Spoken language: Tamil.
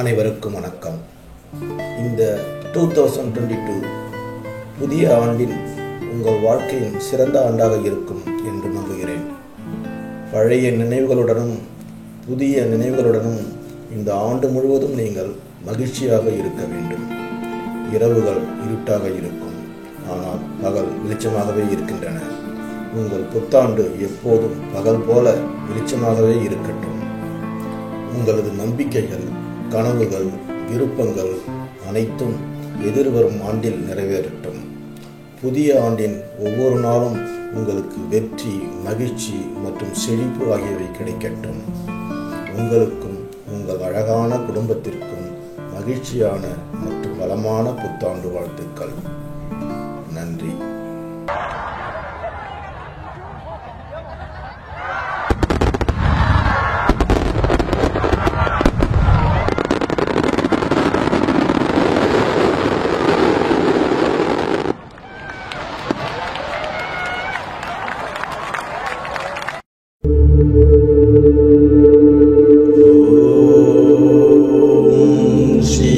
அனைவருக்கும் வணக்கம். இந்த 2022 புதிய ஆண்டின் உங்கள் வாழ்க்கையின் சிறந்த ஆண்டாக இருக்கும் என்று நம்புகிறேன். பழைய நினைவுகளுடனும் புதிய நினைவுகளுடனும் இந்த ஆண்டு முழுவதும் நீங்கள் மகிழ்ச்சியாக இருக்க வேண்டும். இரவுகள் இருட்டாக இருக்கும், ஆனால் பகல் வெளிச்சமாகவே இருக்கின்றன. உங்கள் புத்தாண்டு எப்போதும் பகல் போல வெளிச்சமாகவே இருக்கட்டும். உங்களது நம்பிக்கைகள், கனவுகள், விருப்பங்கள் அனைத்தும் எதிர்வரும் ஆண்டில் நிறைவேறட்டும். புதிய ஆண்டின் ஒவ்வொரு நாளும் உங்களுக்கு வெற்றி, மகிழ்ச்சி மற்றும் செழிப்பு ஆகியவை கிடைக்கட்டும். உங்களுக்கும் உங்கள் அழகான குடும்பத்திற்கும் மகிழ்ச்சியான மற்றும் வளமான புத்தாண்டு வாழ்த்துக்கள். நன்றி. ஓம் ஸ்ரீ